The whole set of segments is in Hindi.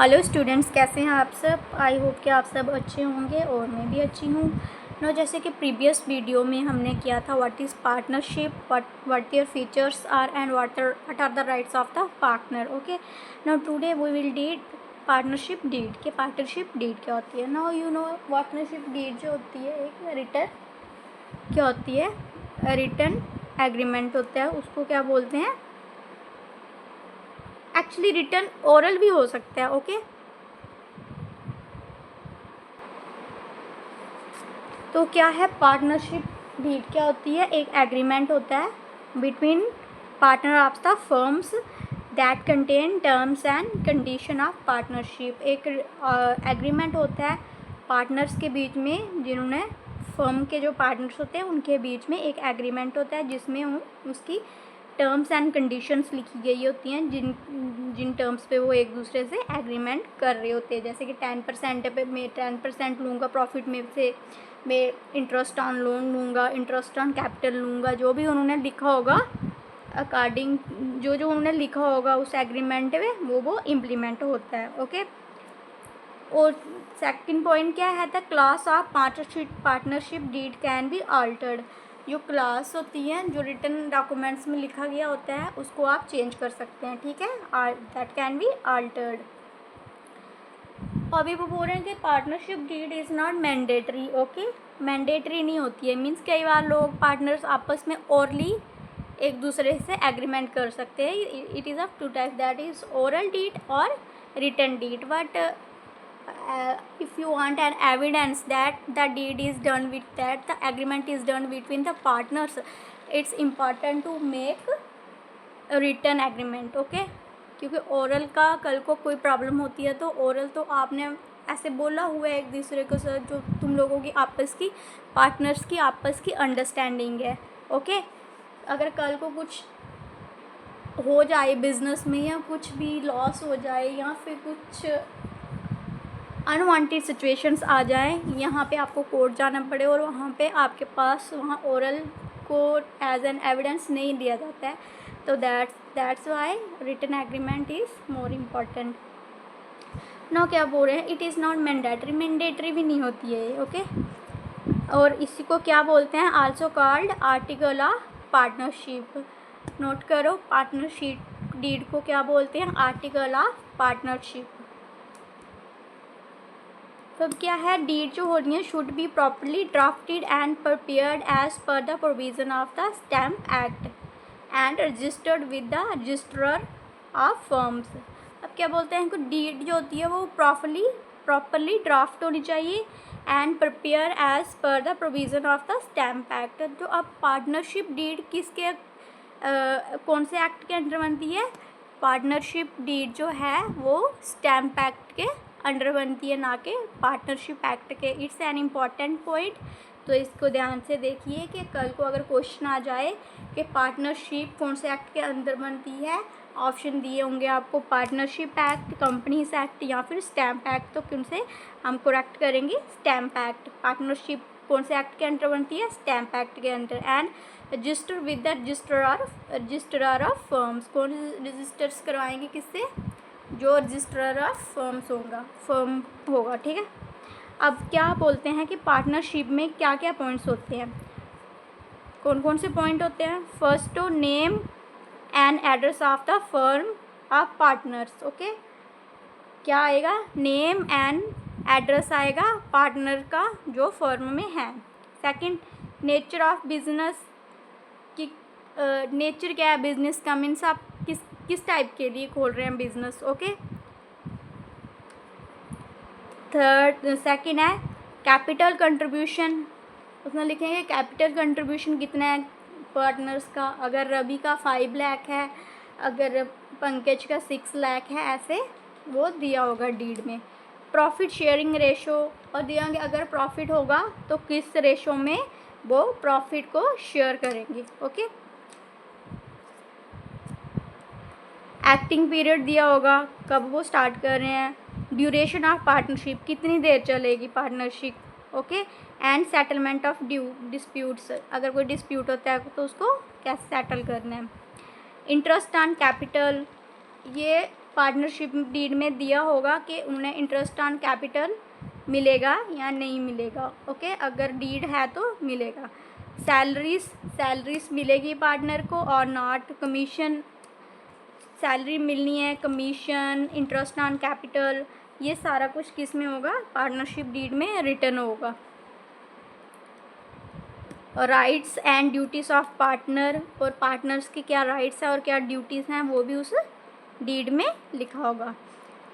हेलो स्टूडेंट्स, कैसे हैं आप सब। आई होप कि आप सब अच्छे होंगे और मैं भी अच्छी हूँ। नो, जैसे कि प्रीवियस वीडियो में हमने किया था what is partnership, what their features are and what are the rights of the partner. Okay, now today we will deed partnership deed के पार्टनरशिप डीड क्या होती है। Now you know partnership deed जो होती है एक रिटर्न क्या होती है, रिटर्न एग्रीमेंट होता है। उसको क्या बोलते हैं, एक्चुअली रिटर्न ओरल भी हो सकता है। ओके, तो क्या है पार्टनरशिप डीड, क्या होती है, एक एग्रीमेंट होता है between partner of the firms that contain terms and condition of partnership. एक एग्रीमेंट होता है पार्टनर्स के बीच में, जिन्होंने फर्म के जो पार्टनर्स होते हैं उनके बीच में एक एग्रीमेंट होता है जिसमें उसकी टर्म्स एंड कंडीशंस लिखी गई होती हैं, जिन जिन टर्म्स पे वो एक दूसरे से एग्रीमेंट कर रहे होते हैं। जैसे कि 10% पे मैं 10% लूँगा प्रॉफिट में से, मैं इंटरेस्ट ऑन लोन लूँगा, इंटरेस्ट ऑन कैपिटल लूँगा, जो भी उन्होंने लिखा होगा अकॉर्डिंग जो जो उन्होंने लिखा होगा उस एग्रीमेंट में वो इम्प्लीमेंट होता है। ओके, और सेकंड पॉइंट क्या है, the clause of partnership deed can be altered. जो क्लास होती है, जो रिटन डॉक्यूमेंट्स में लिखा गया होता है, उसको आप चेंज कर सकते हैं। ठीक है, दैट कैन बी अल्टर्ड। अभी वो बोल रहे हैं कि partnership deed is not mandatory. Okay, mandatory नहीं होती है, मीन्स कई बार लोग पार्टनर्स आपस में ओरली एक दूसरे से एग्रीमेंट कर सकते हैं। It is of two type, that is oral deed और written deed. But if you want an evidence that the deed is done with, that the agreement is done between the partners, it's important to make a written agreement. okay, क्योंकि ओरल का कल को कोई प्रॉब्लम होती है तो ओरल तो आपने ऐसे बोला हुआ है एक दूसरे को सर, जो तुम लोगों की आपस की पार्टनर्स की आपस की अंडरस्टैंडिंग है। ओके, अगर कल को कुछ हो जाए बिजनेस में या कुछ भी लॉस हो जाए या फिर कुछ अनवांटेड सिचुएशंस आ जाए, यहाँ पे आपको कोर्ट जाना पड़े और वहाँ पे आपके पास वहाँ ओरल को एज एन एविडेंस नहीं दिया जाता है, तो that's why written agreement is more important. ना क्या बोल रहे हैं, इट इज़ नॉट मैंडेटरी भी नहीं होती है। ओके, और इसी को क्या बोलते हैं, also called article of partnership. Note करो, पार्टनरशिप डीड को क्या बोलते हैं, आर्टिकल ऑफ पार्टनरशिप। तो क्या है, डीड जो हो रही है should be properly drafted and prepared as per the provision of the stamp act and registered with the registrar of firms. अब क्या बोलते हैं, डीड जो होती है वो प्रॉपरली ड्राफ्ट होनी चाहिए and prepare as per the provision of the stamp act. तो अब पार्टनरशिप डीड किसके कौन से एक्ट के अंडर बनती है, पार्टनरशिप डीड जो है वो स्टैम्प एक्ट के अंडर बनती है, ना कि पार्टनरशिप एक्ट के। इट्स एन इम्पॉर्टेंट पॉइंट, तो इसको ध्यान से देखिए कि कल को अगर क्वेश्चन आ जाए कि पार्टनरशिप कौन से एक्ट के अंदर बनती है, ऑप्शन दिए होंगे आपको पार्टनरशिप एक्ट, कंपनीज एक्ट या फिर स्टैम्प एक्ट, तो किन से हम करेक्ट करेंगे, स्टैम्प एक्ट। पार्टनरशिप कौन से एक्ट के अंडर बनती है, स्टैम्प एक्ट के अंदर। And register with the registrar of firms, कौन रजिस्टर्स करवाएंगे, किससे, जो रजिस्ट्रार ऑफ फर्म होगा। ठीक है, अब क्या बोलते हैं कि पार्टनरशिप में क्या क्या पॉइंट्स होते हैं, कौन कौन से पॉइंट होते हैं। फर्स्ट तो name and address of the firm of partners. Okay, क्या आएगा, नेम एंड एड्रेस आएगा पार्टनर का जो फर्म में है। सेकंड, नेचर ऑफ बिजनेस की, नेचर क्या है बिजनेस का, मीन्स आप किस टाइप के लिए खोल रहे हैं बिजनेस। ओके, थर्ड सेकंड है कैपिटल कंट्रीब्यूशन, उसमें लिखेंगे कैपिटल कंट्रीब्यूशन कितना है पार्टनर्स का। अगर रवि का 5 लाख है, अगर पंकज का 6 लाख है, ऐसे वो दिया होगा डीड में। प्रॉफिट शेयरिंग रेशो और दियांगे, अगर प्रॉफिट होगा तो किस रेशो में वो प्रॉफिट को शेयर करेंगे। ओके, एक्टिंग पीरियड दिया होगा, कब वो स्टार्ट कर रहे हैं। ड्यूरेशन ऑफ पार्टनरशिप, कितनी देर चलेगी partnership. Okay, and settlement of disputes, अगर कोई डिस्प्यूट होता है तो उसको कैसे सेटल करना है। इंटरेस्ट ऑन कैपिटल, ये पार्टनरशिप डीड में दिया होगा कि उन्हें इंटरेस्ट ऑन कैपिटल मिलेगा या नहीं मिलेगा। ओके, अगर डीड है तो मिलेगा। सैलरीज मिलेगी पार्टनर को और नॉट कमीशन। सैलरी मिलनी है, कमीशन, इंटरेस्ट ऑन कैपिटल, ये सारा कुछ किस में होगा? पार्टनरशिप डीड में रिटर्न होगा। Rights and duties of partner, और पार्टनर्स की क्या राइट्स हैं और क्या ड्यूटीज़ हैं वो भी उस डीड में लिखा होगा।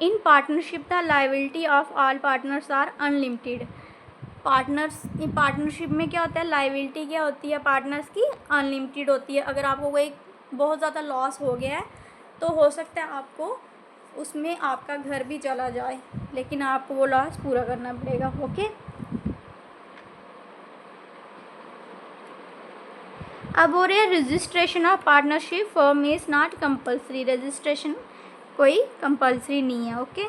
In partnership the liability of all partners are unlimited. Partnership में क्या होता है? लायबिलिटी क्या होती है पार्टनर्स की? अनलिमिटेड होती है। अगर आपको कोई बहुत ज़्यादा लॉस हो गया है तो हो सकता है आपको उसमें आपका घर भी चला जाए, लेकिन आपको वो लॉस पूरा करना पड़ेगा। ओके, अब हो रहा है registration of partnership firm is not compulsory. Registration कोई कंपल्सरी नहीं है। ओके,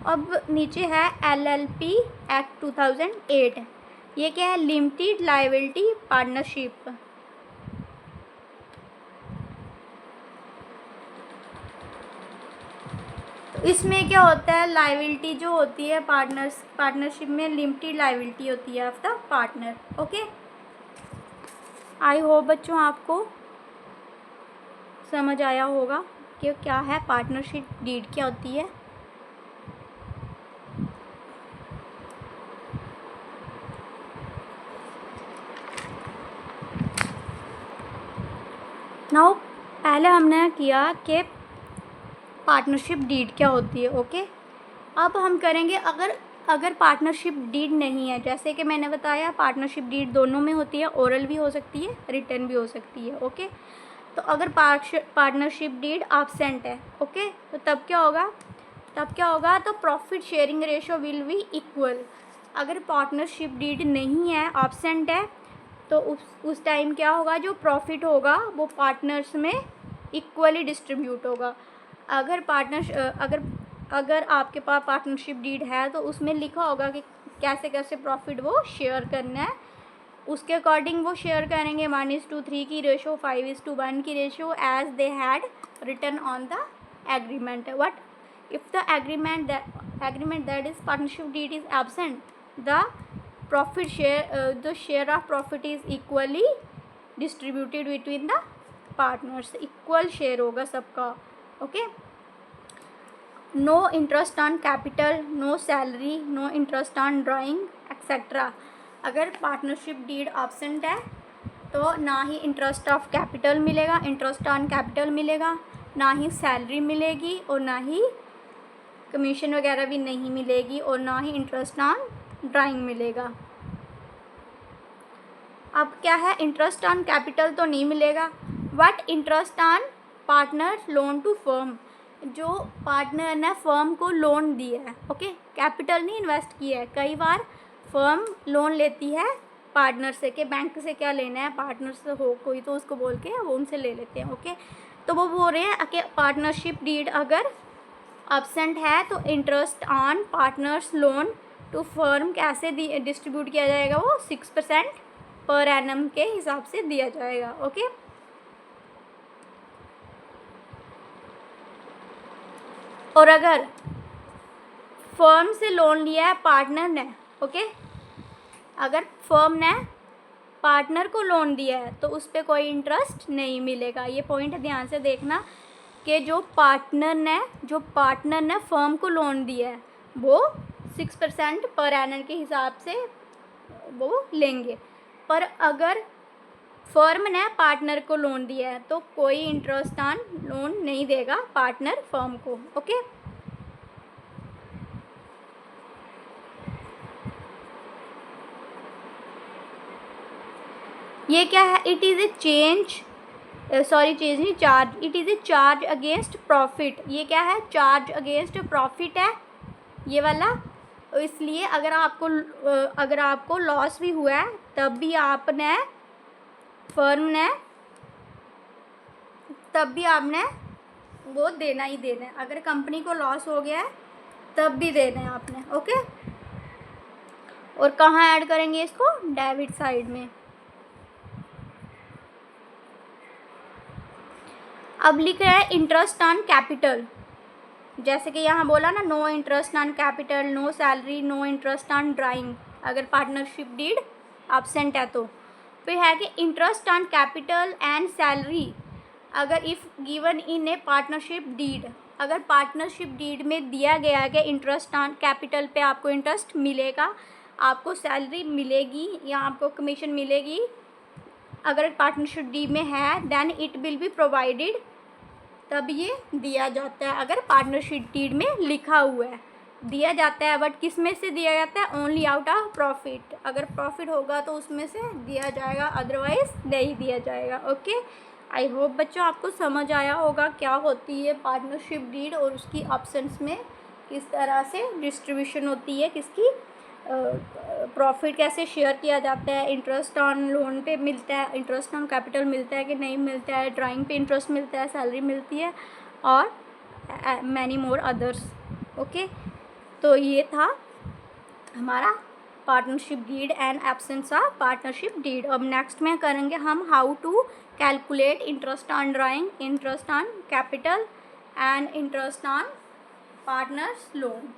अब नीचे है LLP एक्ट 2008। ये क्या है? Limited liability partnership. इसमें क्या होता है? लायबिलिटी जो होती है पार्टनरशिप में लिमिटेड लायबिलिटी होती है of the partner. Okay, I hope बच्चों आपको समझ आया होगा कि क्या है पार्टनरशिप डीड, क्या होती है। नाउ पहले हमने किया कि पार्टनरशिप डीड क्या होती है। ओके, अब हम करेंगे अगर पार्टनरशिप डीड नहीं है, जैसे कि मैंने बताया पार्टनरशिप डीड दोनों में होती है, ओरल भी हो सकती है, रिटर्न भी हो सकती है। ओके, तो अगर पार्टनरशिप डीड एब्सेंट है, ओके, तो तब क्या होगा? तो profit sharing ratio will be equal. अगर पार्टनरशिप डीड नहीं है, एब्सेंट है, तो उस टाइम क्या होगा? जो प्रॉफिट होगा वो पार्टनर्स में इक्वली डिस्ट्रीब्यूट होगा। अगर आपके पास पार्टनरशिप डीड है तो उसमें लिखा होगा कि कैसे कैसे प्रॉफिट वो शेयर करना है, उसके अकॉर्डिंग वो शेयर करेंगे। 1:3 की रेशो, 5:1 की ratio, as they had written on the agreement. What if the agreement that is partnership deed is absent, the profit share, the share of profit is equally distributed between the partners. Equal share होगा सबका। Okay, no interest on capital, no salary, no interest on drawing etcetera. अगर पार्टनरशिप डीड एब्सेंट है तो ना ही इंटरेस्ट ऑफ कैपिटल मिलेगा, इंटरेस्ट ऑन कैपिटल मिलेगा, ना ही सैलरी मिलेगी, और ना ही कमीशन वगैरह भी नहीं मिलेगी, और ना ही इंटरेस्ट ऑन ड्राइंग मिलेगा। अब क्या है? इंटरेस्ट ऑन कैपिटल तो नहीं मिलेगा, but interest on partner loan to firm. जो पार्टनर ने फर्म को लोन दिया है, ओके, कैपिटल नहीं इन्वेस्ट किया है। कई बार फर्म लोन लेती है पार्टनर से कि बैंक से क्या लेना है, पार्टनर से हो कोई तो उसको बोल के वो उनसे ले लेते हैं। ओके, तो वो बोल रहे हैं कि पार्टनरशिप डीड अगर एब्सेंट है तो interest on partners loan to firm कैसे डिस्ट्रीब्यूट किया जाएगा? वो 6% पर एनम के हिसाब से दिया जाएगा। ओके, और अगर फर्म से लोन लिया है पार्टनर ने, ओके, अगर फर्म ने पार्टनर को लोन दिया है तो उस पर कोई इंटरेस्ट नहीं मिलेगा। ये पॉइंट ध्यान से देखना कि जो पार्टनर ने फर्म को लोन दिया है वो 6% पर एनम के हिसाब से वो लेंगे, पर अगर फर्म ने पार्टनर को लोन दिया है तो कोई इंटरेस्ट ऑन लोन नहीं देगा पार्टनर फर्म को। ओके, ये क्या है? It is a charge. It is a charge against profit. ये क्या है? चार्ज अगेंस्ट प्रॉफिट है ये वाला। इसलिए अगर आपको लॉस भी हुआ है तब भी आपने वो देना ही देना है। अगर कंपनी को लॉस हो गया है तब भी देना है आपने। ओके, और कहाँ ऐड करेंगे इसको? डेबिट साइड में। अब लिख रहा है इंटरेस्ट ऑन कैपिटल। जैसे कि यहाँ बोला ना, no interest on capital, no salary, no interest on drawing, अगर पार्टनरशिप डीड एब्सेंट है तो। फिर है कि interest on capital and salary अगर if given in a partnership deed, अगर पार्टनरशिप डीड में दिया गया है कि इंटरेस्ट ऑन कैपिटल पे आपको इंटरेस्ट मिलेगा, आपको सैलरी मिलेगी या आपको कमीशन मिलेगी, अगर पार्टनरशिप डीड में है, then it will be provided, तब ये दिया जाता है। अगर पार्टनरशिप डीड में लिखा हुआ है दिया जाता है, बट किस में से दिया जाता है? Only out of profit. अगर प्रॉफिट होगा तो उसमें से दिया जाएगा, अदरवाइज नहीं दिया जाएगा। ओके, आई होप बच्चों आपको समझ आया होगा क्या होती है पार्टनरशिप डीड और उसकी ऑप्शंस में किस तरह से डिस्ट्रीब्यूशन होती है, किसकी प्रॉफिट कैसे शेयर किया जाता है, इंटरेस्ट ऑन लोन पे मिलता है, इंटरेस्ट ऑन कैपिटल मिलता है कि नहीं मिलता है, ड्राइंग पे इंटरेस्ट मिलता है, सैलरी मिलती है, और मैनी मोर अदर्स। ओके, तो ये था हमारा partnership deed and absence of partnership deed. अब नेक्स्ट में करेंगे हम how to calculate interest on drawing, interest on capital and interest on partners loan.